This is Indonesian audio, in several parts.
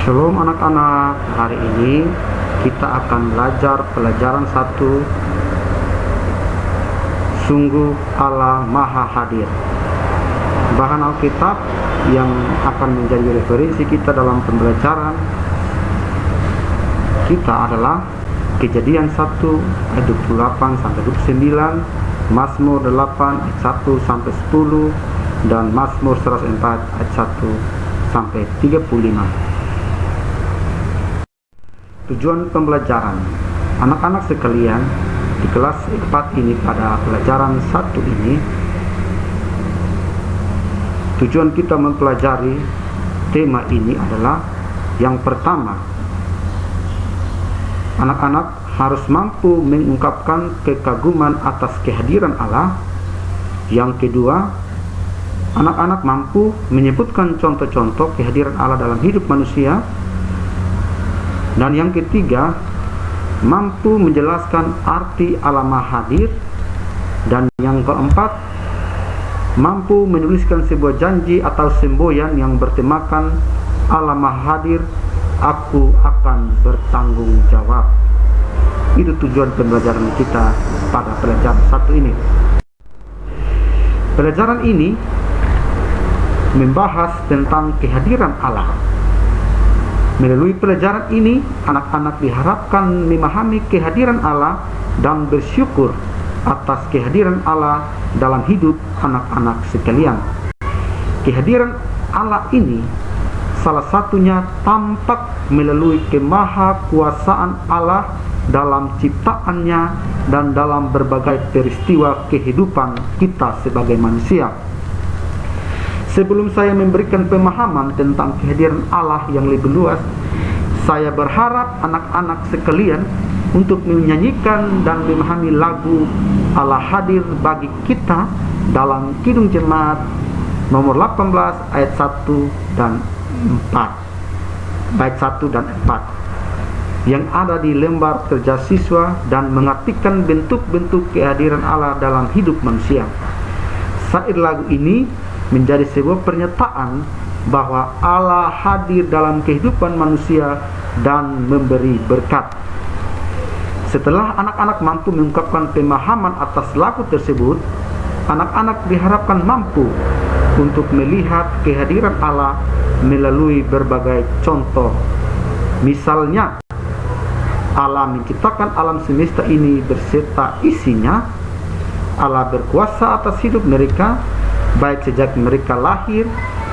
Shalom anak-anak, hari ini kita akan belajar pelajaran 1. Sungguh Allah Maha Hadir. Bahan Alkitab yang akan menjadi referensi kita dalam pembelajaran kita adalah Kejadian 1 ayat 28 sampai 29, Mazmur 8 ayat 1 sampai 10, dan Mazmur 104 ayat 1 sampai 35. Tujuan pembelajaran anak-anak sekalian di kelas 4 ini, pada pelajaran 1 ini, tujuan kita mempelajari tema ini adalah: yang pertama, anak-anak harus mampu mengungkapkan kekaguman atas kehadiran Allah. Yang kedua, anak-anak mampu menyebutkan contoh-contoh kehadiran Allah dalam hidup manusia. Dan yang ketiga, mampu menjelaskan arti Allah Maha Hadir. Dan yang keempat, mampu menuliskan sebuah janji atau semboyan yang bertemakan Allah Maha Hadir, aku akan bertanggung jawab. Itu tujuan pembelajaran kita pada pelajaran 1 ini. Pelajaran ini membahas tentang kehadiran Allah. Melalui pelajaran ini, anak-anak diharapkan memahami kehadiran Allah dan bersyukur atas kehadiran Allah dalam hidup anak-anak sekalian. Kehadiran Allah ini salah satunya tampak melalui kemahakuasaan Allah dalam ciptaannya dan dalam berbagai peristiwa kehidupan kita sebagai manusia. Sebelum saya memberikan pemahaman tentang kehadiran Allah yang lebih luas, saya berharap anak-anak sekalian untuk menyanyikan dan memahami lagu Allah Hadir bagi kita dalam Kidung Jemaat nomor 18 ayat 1 dan 4. Ayat 1 dan 4 yang ada di lembar kerja siswa dan mengartikan bentuk-bentuk kehadiran Allah dalam hidup manusia. Syair lagu ini menjadi sebuah pernyataan bahwa Allah hadir dalam kehidupan manusia dan memberi berkat. Setelah anak-anak mampu mengungkapkan pemahaman atas lagu tersebut, anak-anak diharapkan mampu untuk melihat kehadiran Allah melalui berbagai contoh. Misalnya, Allah menciptakan alam semesta ini beserta isinya. Allah berkuasa atas hidup mereka, baik sejak mereka lahir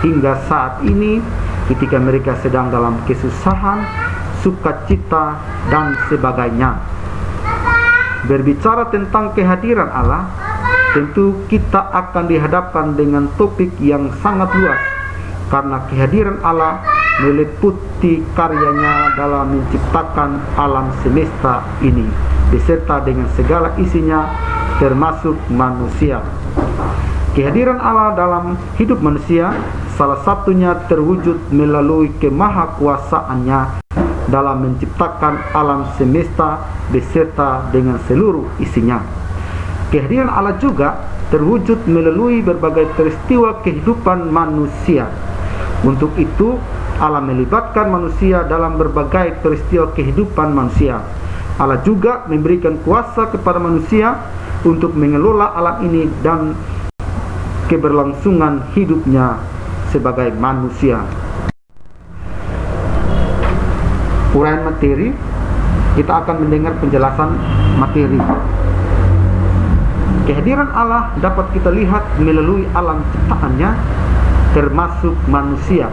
hingga saat ini, ketika mereka sedang dalam kesusahan, sukacita, dan sebagainya. Berbicara tentang kehadiran Allah, tentu kita akan dihadapkan dengan topik yang sangat luas, karena kehadiran Allah meliputi karyanya dalam menciptakan alam semesta ini beserta dengan segala isinya, termasuk manusia. Kehadiran Allah dalam hidup manusia salah satunya terwujud melalui kemahakuasaannya dalam menciptakan alam semesta beserta dengan seluruh isinya. Kehadiran Allah juga terwujud melalui berbagai peristiwa kehidupan manusia. Untuk itu, Allah melibatkan manusia dalam berbagai peristiwa kehidupan manusia. Allah juga memberikan kuasa kepada manusia untuk mengelola alam ini dan keberlangsungan hidupnya sebagai manusia. Uraian materi, kita akan mendengar penjelasan materi. Kehadiran Allah dapat kita lihat melalui alam ciptaannya, termasuk manusia.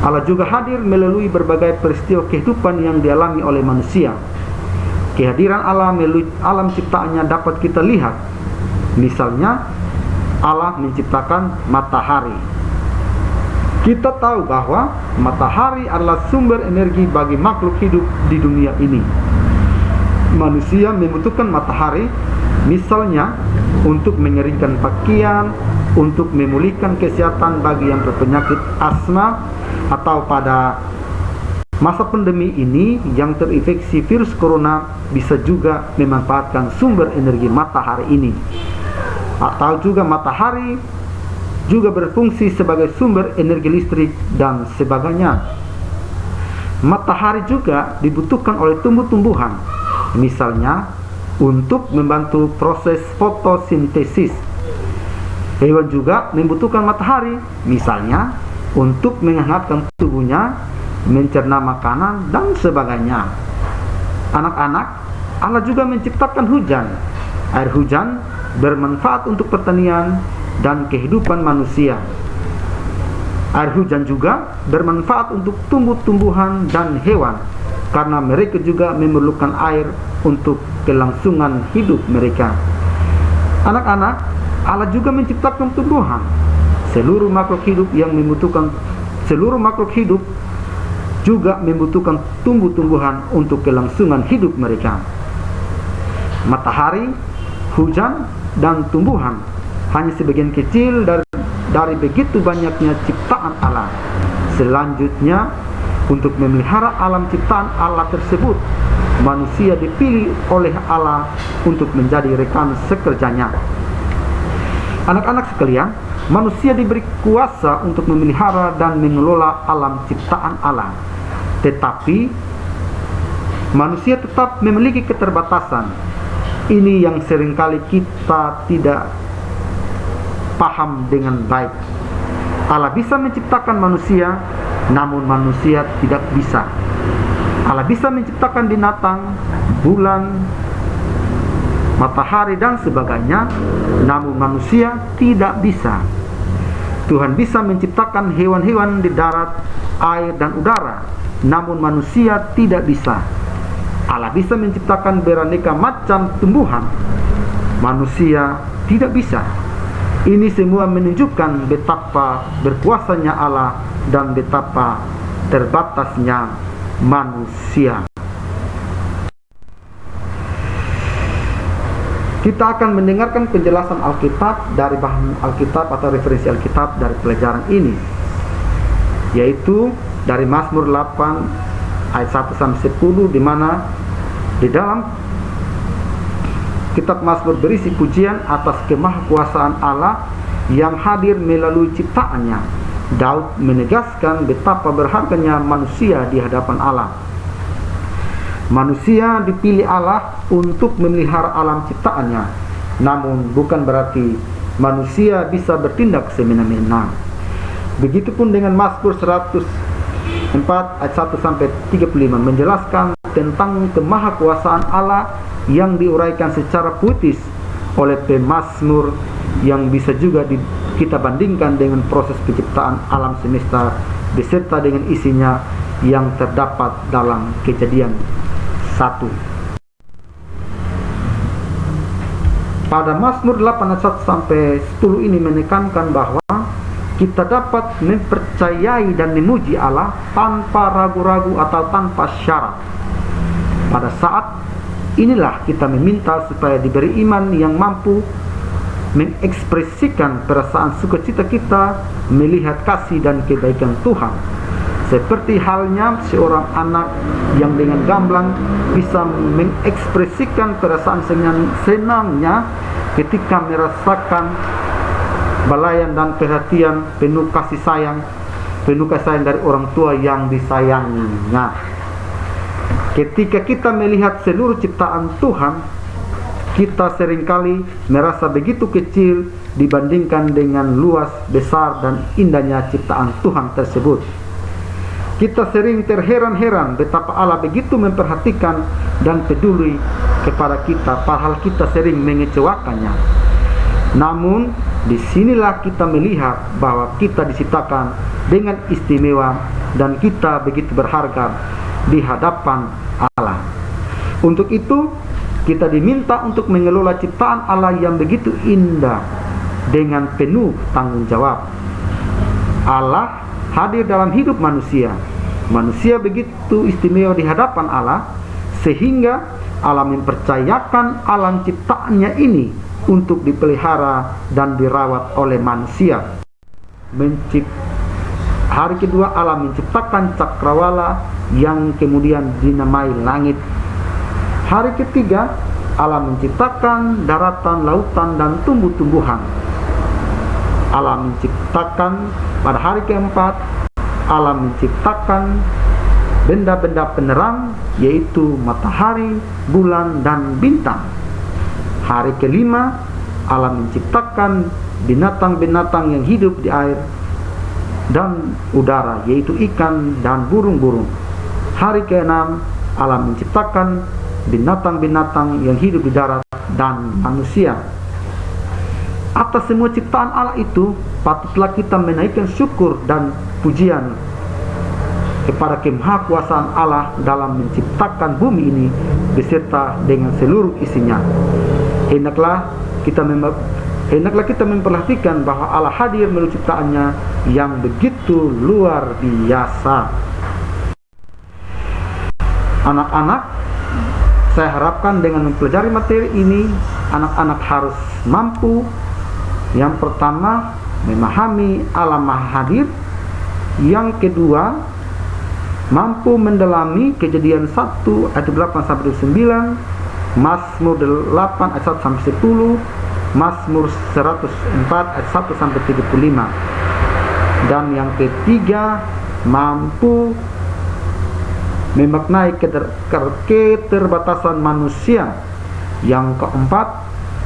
Allah juga hadir melalui berbagai peristiwa kehidupan yang dialami oleh manusia. Kehadiran Allah melalui alam ciptaannya dapat kita lihat. Misalnya, Allah menciptakan matahari. Kita tahu bahwa matahari adalah sumber energi bagi makhluk hidup di dunia ini. Manusia membutuhkan matahari, misalnya untuk mengeringkan pakaian, untuk memulihkan kesehatan bagi yang berpenyakit asma, atau pada masa pandemi ini yang terinfeksi virus corona bisa juga memanfaatkan sumber energi matahari ini. Atau juga matahari juga berfungsi sebagai sumber energi listrik dan sebagainya. Matahari juga dibutuhkan oleh tumbuh-tumbuhan, misalnya untuk membantu proses fotosintesis. Hewan juga membutuhkan matahari, misalnya untuk menghangatkan tubuhnya, mencerna makanan, dan sebagainya. Anak-anak, Allah juga menciptakan hujan. Air hujan bermanfaat untuk pertanian dan kehidupan manusia. Air hujan juga bermanfaat untuk tumbuh-tumbuhan dan hewan, karena mereka juga memerlukan air untuk kelangsungan hidup mereka. Anak-anak, Allah juga menciptakan tumbuhan. Seluruh makhluk hidup juga membutuhkan tumbuh-tumbuhan untuk kelangsungan hidup mereka. Matahari, hujan, dan tumbuhan hanya sebagian kecil dari begitu banyaknya ciptaan Allah. Selanjutnya, untuk memelihara alam ciptaan Allah tersebut, manusia dipilih oleh Allah untuk menjadi rekan sekerjanya. Anak-anak sekalian, manusia diberi kuasa untuk memelihara dan mengelola alam ciptaan Allah. Tetapi manusia tetap memiliki keterbatasan. Ini yang seringkali kita tidak paham dengan baik. Allah bisa menciptakan manusia, namun manusia tidak bisa. Allah bisa menciptakan binatang, bulan, matahari, dan sebagainya, namun manusia tidak bisa. Tuhan bisa menciptakan hewan-hewan di darat, air, dan udara, namun manusia tidak bisa. Allah bisa menciptakan beraneka macam tumbuhan, manusia tidak bisa. Ini semua menunjukkan betapa berkuasanya Allah dan betapa terbatasnya manusia. Kita akan mendengarkan penjelasan Alkitab dari bahan Alkitab atau referensi Alkitab dari pelajaran ini, yaitu dari Mazmur 8 ayat 1-10, di mana di dalam kitab Mazmur berisi pujian atas kemahakuasaan Allah yang hadir melalui ciptaannya. Daud menegaskan betapa berharganya manusia di hadapan Allah. Manusia dipilih Allah untuk memelihara alam ciptaannya, namun bukan berarti manusia bisa bertindak semena-mena. Begitupun dengan Mazmur 104 ayat 1-35 menjelaskan tentang kemahakuasaan Allah yang diuraikan secara puitis oleh pemazmur, yang bisa juga kita bandingkan dengan proses penciptaan alam semesta beserta dengan isinya yang terdapat dalam Kejadian 1. Pada Mazmur 8 ayat 1-10 ini menekankan bahwa kita dapat mempercayai dan memuji Allah tanpa ragu-ragu atau tanpa syarat. Pada saat inilah kita meminta supaya diberi iman yang mampu mengekspresikan perasaan sukacita kita melihat kasih dan kebaikan Tuhan. Seperti halnya seorang anak yang dengan gamblang bisa mengekspresikan perasaan senangnya ketika merasakan balayan dan perhatian penuh kasih sayang dari orang tua yang disayanginya. Ketika kita melihat seluruh ciptaan Tuhan, kita seringkali merasa begitu kecil dibandingkan dengan luas, besar, dan indahnya ciptaan Tuhan tersebut. Kita sering terheran-heran betapa Allah begitu memperhatikan dan peduli kepada kita, padahal kita sering mengecewakannya. Namun, disinilah kita melihat bahwa kita diciptakan dengan istimewa dan kita begitu berharga di hadapan Allah. Untuk itu, kita diminta untuk mengelola ciptaan Allah yang begitu indah dengan penuh tanggung jawab. Allah hadir dalam hidup manusia. Manusia begitu istimewa di hadapan Allah, sehingga Allah mempercayakan alam ciptaannya ini untuk dipelihara dan dirawat oleh manusia. Hari kedua Allah menciptakan cakrawala yang kemudian dinamai langit. Hari ketiga Allah menciptakan daratan, lautan, dan tumbuh-tumbuhan. Allah menciptakan pada hari keempat, Allah menciptakan benda-benda penerang, yaitu matahari, bulan, dan bintang. Hari kelima, Allah menciptakan binatang-binatang yang hidup di air dan udara, yaitu ikan dan burung-burung. Hari keenam, Allah menciptakan binatang-binatang yang hidup di darat dan manusia. Atas semua ciptaan Allah itu, patutlah kita menaikkan syukur dan pujian kepada kemahakuasaan Allah dalam menciptakan bumi ini beserta dengan seluruh isinya. Hendaklah kita memperhatikan bahwa Allah hadir melalui ciptaannya yang begitu luar biasa. Anak-anak, saya harapkan dengan mempelajari materi ini, anak-anak harus mampu, yang pertama, memahami Allah Maha Hadir. Yang kedua, mampu mendalami Kejadian 1 ayat 8 sampai 9, Mazmur 8 ayat 1 sampai 10, Mazmur 104 ayat 1 sampai 35. Dan yang ketiga, mampu memaknai keterbatasan manusia. Yang keempat,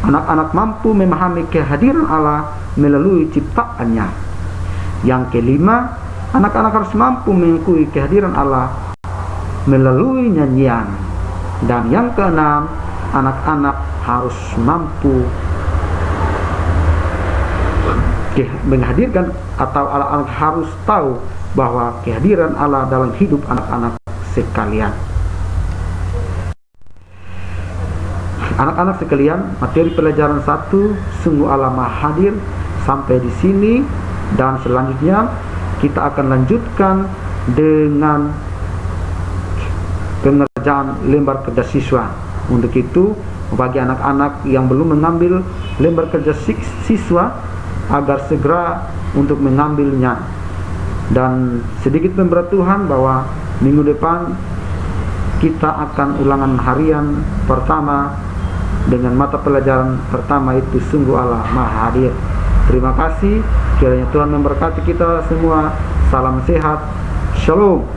anak-anak mampu memahami kehadiran Allah melalui ciptaannya. Yang kelima, anak-anak harus mampu mengakui kehadiran Allah melalui nyanyian. Dan yang keenam, anak-anak harus mampu menghadirkan atau anak-anak harus tahu bahwa kehadiran Allah dalam hidup anak-anak sekalian. Anak-anak sekalian, materi pelajaran 1 sungguh Allah Maha Hadir sampai di sini, dan selanjutnya kita akan lanjutkan dengan pengerjaan lembar kerja siswa. Untuk itu, bagi anak-anak yang belum mengambil lembar kerja siswa, agar segera untuk mengambilnya. Dan sedikit memberitahu Tuhan bahwa minggu depan kita akan ulangan harian pertama dengan mata pelajaran pertama itu sungguh Allah Maha Hadir. Terima kasih, kiranya Tuhan memberkati kita semua. Salam sehat, Shalom.